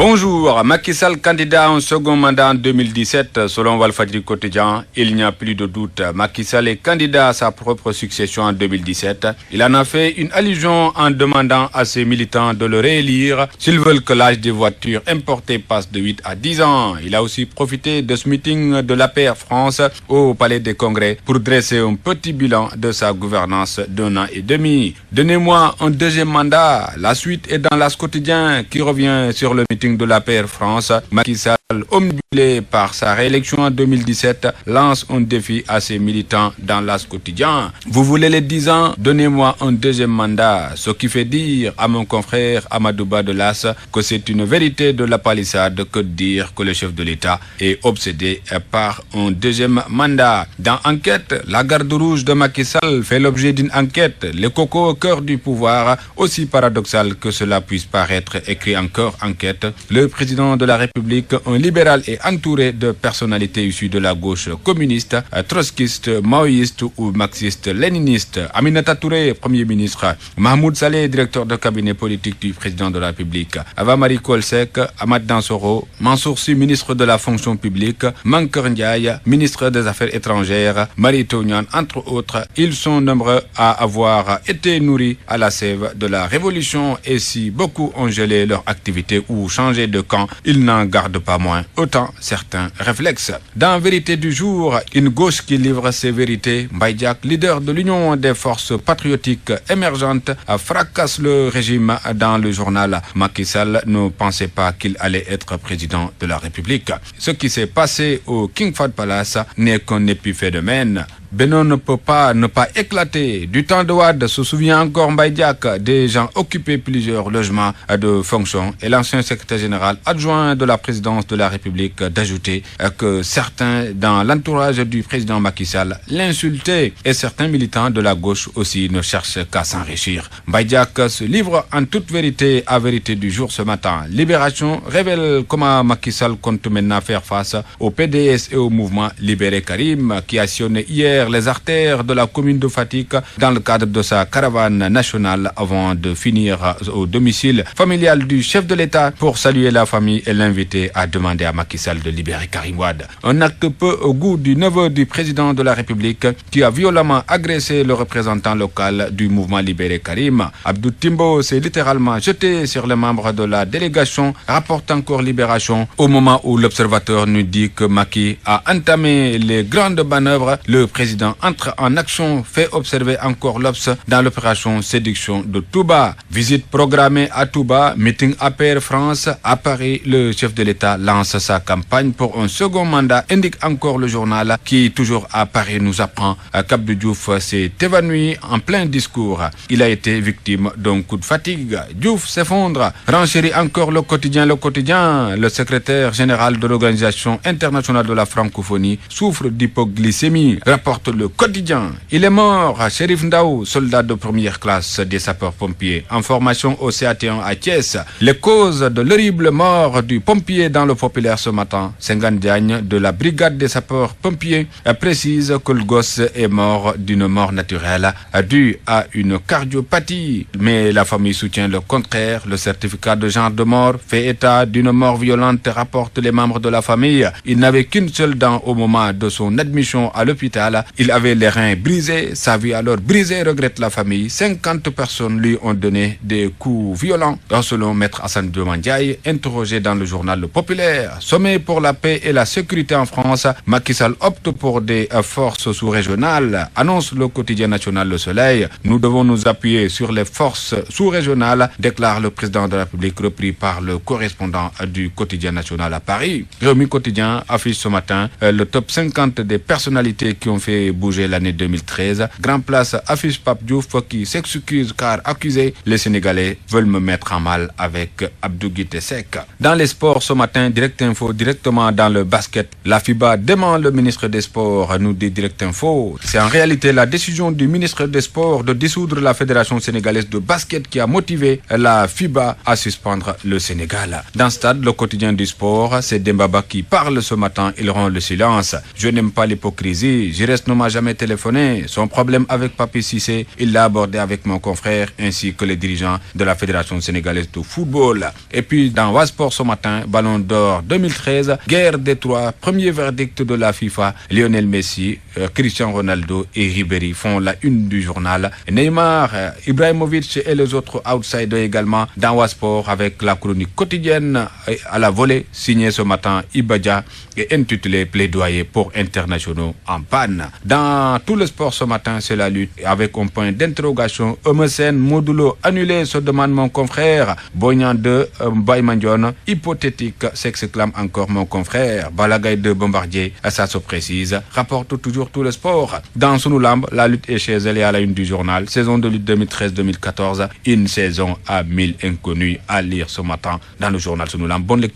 Bonjour, Macky Sall candidat à un second mandat en 2017 selon Walfadjri Quotidien. Il n'y a plus de doute, Macky Sall est candidat à sa propre succession en 2017. Il en a fait une allusion en demandant à ses militants de le réélire s'ils veulent que l'âge des voitures importées passe de 8 à 10 ans. Il a aussi profité de ce meeting de l'APR France au Palais des Congrès pour dresser un petit bilan de sa gouvernance d'1 an et demi. Donnez-moi un deuxième mandat. La suite est dans l'As Quotidien qui revient sur le meeting de l'APR France. Macky Sall, omnibulé par sa réélection en 2017, lance un défi à ses militants dans l'As Quotidien. Vous voulez les 10 ans? Donnez-moi un deuxième mandat. Ce qui fait dire à mon confrère Amadouba de l'As que c'est une vérité de la palissade que de dire que le chef de l'État est obsédé par un deuxième mandat. Dans Enquête, la garde rouge de Macky Sall fait l'objet d'une enquête. Le coco au cœur du pouvoir, aussi paradoxal que cela puisse paraître, écrit encore Enquête. Le président de la République, un libéral, est entouré de personnalités issues de la gauche communiste, trotskiste, maoïste ou marxiste-léniniste. Aminata Touré, Premier ministre. Mahmoud Saleh, directeur de cabinet politique du président de la République. Ava Marie Coll Seck, Amath Dansokho, Mansour Sy, ministre de la fonction publique. Mankeur Ndiaye, ministre des Affaires étrangères. Mary Teuw Niane, entre autres. Ils sont nombreux à avoir été nourris à la sève de la révolution, et si beaucoup ont gelé leur activité ou changé de camp, ils n'en gardent pas moins autant certains réflexes. Dans Vérité du jour, une gauche qui livre ses vérités. Mbaye Diack, leader de l'Union des forces patriotiques émergentes, fracasse le régime dans le journal. Macky Sall ne pensait pas qu'il allait être président de la République. Ce qui s'est passé au King Fahd Palace n'est qu'un épiphénomène. Beno ne peut pas ne pas éclater. Du temps de Wade, se souvient encore Mbaye Diack, des gens occupaient plusieurs logements de fonction, et l'ancien secrétaire général adjoint de la présidence de la République d'ajouter que certains dans l'entourage du président Macky Sall l'insultaient, et certains militants de la gauche aussi ne cherchent qu'à s'enrichir. Mbaye Diack se livre en toute vérité à Vérité du jour ce matin. Libération révèle comment Macky Sall compte maintenant faire face au PDS et au mouvement Libéré Karim, qui a sillonné hier les artères de la commune de Fatick dans le cadre de sa caravane nationale avant de finir au domicile familial du chef de l'État pour saluer la famille et l'inviter à demander à Macky Sall de libérer Karim Wade. Un acte peu au goût du neveu du président de la République qui a violemment agressé le représentant local du mouvement Libéré Karim. Abdou Timbo s'est littéralement jeté sur les membres de la délégation, rapporte encore Libération, au moment où l'observateur nous dit que Macky a entamé les grandes manœuvres. Le président entre en action, fait observer encore l'Obs dans l'opération séduction de Touba. Visite programmée à Touba, meeting APR France. À Paris, le chef de l'État lance sa campagne pour un second mandat, indique encore le journal qui, toujours à Paris, nous apprend qu'Abdou Diouf s'est évanoui en plein discours. Il a été victime d'un coup de fatigue. Diouf s'effondre. Renchérit encore le quotidien. Le secrétaire général de l'Organisation internationale de la francophonie souffre d'hypoglycémie. Rapporte le quotidien. Il est mort. Chérif Ndaw, soldat de première classe des sapeurs-pompiers, en formation au CAT1 à Thiès. Les causes de l'horrible mort du pompier dans le populaire ce matin. Senghane Diagne de la brigade des sapeurs-pompiers précise que le gosse est mort d'une mort naturelle due à une cardiopathie. Mais la famille soutient le contraire. Le certificat de genre de mort fait état d'une mort violente, rapportent les membres de la famille. Il n'avait qu'une seule dent au moment de son admission à l'hôpital. Il avait les reins brisés, sa vie alors brisée, regrette la famille. 50 personnes lui ont donné des coups violents. Selon Maître Hassan Diomandjaï, interrogé dans le journal Le Populaire. Sommet pour la paix et la sécurité en France, Macky Sall opte pour des forces sous-régionales, annonce le quotidien national Le Soleil. Nous devons nous appuyer sur les forces sous-régionales, déclare le président de la République, repris par le correspondant du quotidien national à Paris. Rewmi Quotidien affiche ce matin le top 50 des personnalités qui ont fait bouger l'année 2013. Grand Place affiche Pape Diouf qui s'excuse car accusé. Les Sénégalais veulent me mettre en mal avec Abdou Guité Seck. Dans les sports ce matin, Direct Info directement dans le basket. La FIBA dément le ministre des Sports, nous dit Direct Info. C'est en réalité la décision du ministre des Sports de dissoudre la Fédération sénégalaise de basket qui a motivé la FIBA à suspendre le Sénégal. Dans Stade, le quotidien du sport, c'est Dembaba qui parle ce matin. Il rend le silence. Je n'aime pas l'hypocrisie. Je reste ne m'a jamais téléphoné. Son problème avec Papi Cissé, il l'a abordé avec mon confrère ainsi que les dirigeants de la Fédération sénégalaise de football. Et puis dans Wasport ce matin, Ballon d'Or 2013, guerre des trois, premier verdict de la FIFA, Lionel Messi, Cristiano Ronaldo et Ribéry font la une du journal. Neymar, Ibrahimovic et les autres outsiders également dans Wasport avec la chronique quotidienne à la volée signée ce matin Ibadja et intitulée Plaidoyer pour internationaux en panne. Dans tout le sport ce matin, c'est la lutte avec un point d'interrogation. Eumeu Modulo annulé, se demande mon confrère. Boignan 2, Baïmandion, hypothétique, s'exclame encore mon confrère. Balagaï de Bombardier, ça se précise, rapporte toujours tout le sport. Dans Sunulamb, la lutte est chez elle et à la une du journal. Saison de lutte 2013-2014, une saison à 1000 inconnus à lire ce matin dans le journal Sunulamb. Bonne lecture.